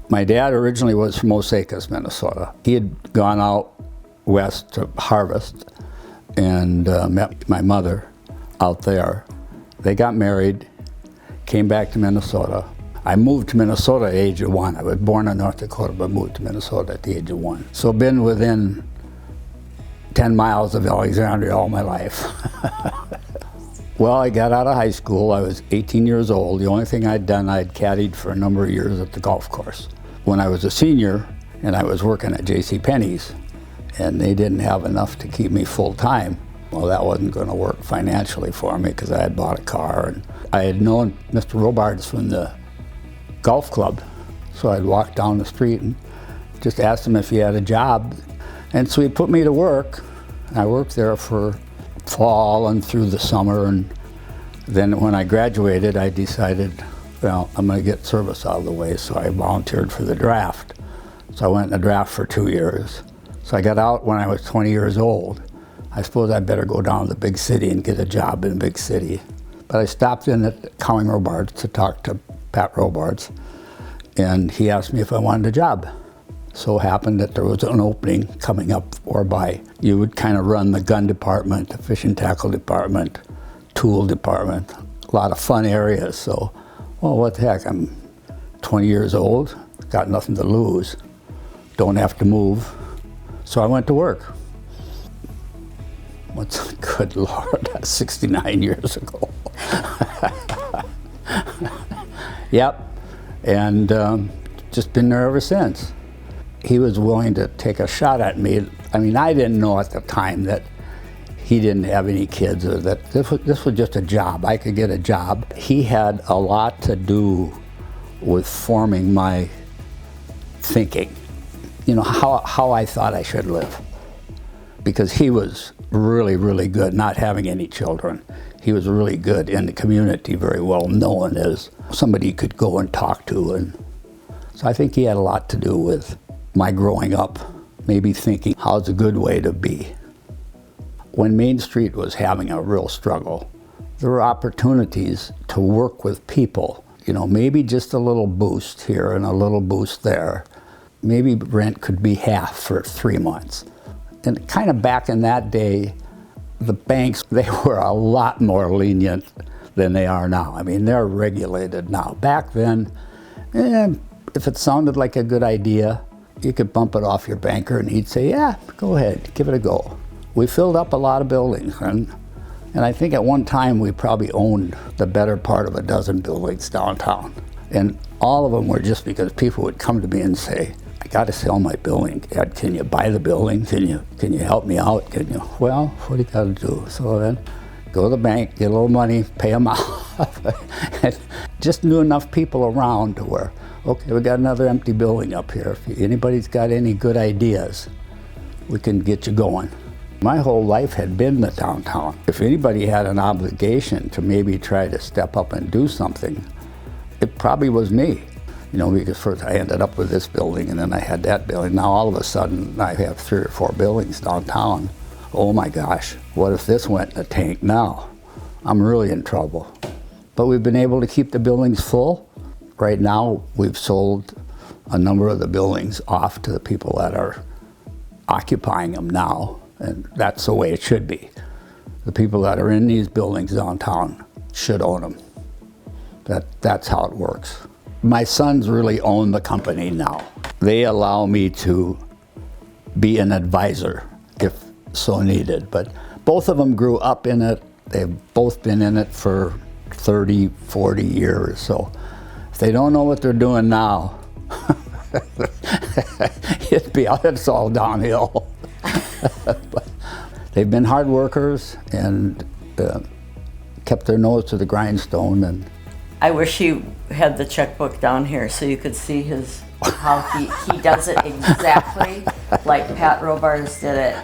My dad originally was from Osakis, Minnesota. He had gone out west to harvest and met my mother out there. They got married, came back to Minnesota. I moved to Minnesota at the age of 1. I was born in North Dakota, but moved to Minnesota at the age of 1. So been within 10 miles of Alexandria all my life. Well, I got out of high school. I was 18 years old. The only thing I'd done, I'd caddied for a number of years at the golf course. When I was a senior, and I was working at JCPenney's, and they didn't have enough to keep me full time, well, that wasn't going to work financially for me because I had bought a car. And I had known Mr. Robards from the golf club, so I'd walk down the street and just asked him if he had a job. And so he put me to work. I worked there for fall and through the summer, and then when I graduated, I decided, well, I'm going to get service out of the way, so I volunteered for the draft. So I went in the draft for 2 years. So I got out when I was 20 years old. I suppose I better go down to the big city and get a job in a big city. But I stopped in at Cowing Robards to talk to Pat Robards, and he asked me if I wanted a job. So happened that there was an opening coming up whereby you would kind of run the gun department, the fish and tackle department, tool department, a lot of fun areas. So, well, what the heck, I'm 20 years old, got nothing to lose, don't have to move. So I went to work. What's, good Lord, that's 69 years ago. Yep, and just been there ever since. He was willing to take a shot at me. I mean, I didn't know at the time that he didn't have any kids, or that this was just a job. I could get a job. He had a lot to do with forming my thinking, you know, how I thought I should live. Because he was really, really good, not having any children. He was really good in the community, very well known as somebody you could go and talk to. And so I think he had a lot to do with my growing up, maybe thinking, how's a good way to be? When Main Street was having a real struggle, there were opportunities to work with people. You know, maybe just a little boost here and a little boost there. Maybe rent could be half for 3 months. And kind of back in that day, the banks, they were a lot more lenient than they are now. I mean, they're regulated now. Back then, if it sounded like a good idea, you could bump it off your banker and he'd say, yeah, go ahead, give it a go. We filled up a lot of buildings, and I think at one time we probably owned the better part of a dozen buildings downtown. And all of them were just because people would come to me and say, I got to sell my building. Ed, can you buy the building? Can you help me out? Can you? Well, what do you got to do? So then go to the bank, get a little money, pay them off. And just knew enough people around to where, okay, we got another empty building up here. If anybody's got any good ideas, we can get you going. My whole life had been the downtown. If anybody had an obligation to maybe try to step up and do something, it probably was me. You know, because first I ended up with this building and then I had that building. Now all of a sudden I have 3 or 4 buildings downtown. Oh my gosh, what if this went in the tank now? I'm really in trouble. But we've been able to keep the buildings full. Right now we've sold a number of the buildings off to the people that are occupying them now, and that's the way it should be. The people that are in these buildings downtown should own them. That's how it works. My sons really own the company now. They allow me to be an advisor if so needed, but both of them grew up in it. They've both been in it for 30, 40 years, so if they don't know what they're doing now, it's all downhill. But they've been hard workers and kept their nose to the grindstone. And I wish he had the checkbook down here so you could see how he does it exactly like Pat Robards did it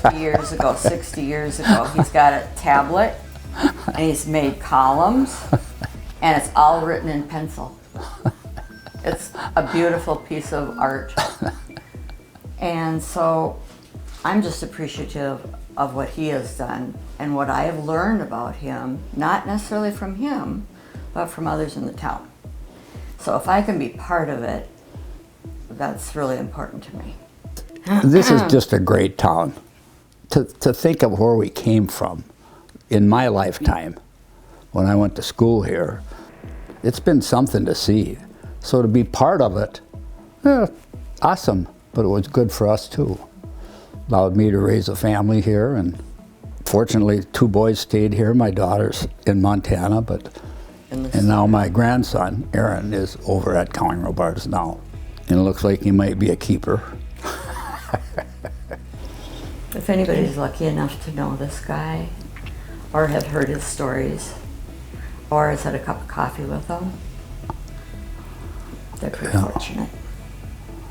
50 years ago, 60 years ago. He's got a tablet and he's made columns and it's all written in pencil. It's a beautiful piece of art. And so I'm just appreciative of what he has done and what I have learned about him, not necessarily from him, but from others in the town. So if I can be part of it, That's really important to me. This is just a great town. To think of where we came from in my lifetime when I went to school here, it's been something to see. So to be part of it, awesome, but it was good for us too. Allowed me to raise a family here, and fortunately 2 boys stayed here. My daughter's in Montana, and now my grandson, Aaron, is over at County Robards now. And it looks like he might be a keeper. If anybody's lucky enough to know this guy, or have heard his stories, or has had a cup of coffee with him, they're pretty fortunate.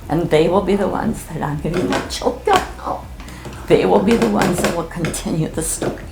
And they will be the ones that I'm going to get choked up now. They will be the ones that will continue the story.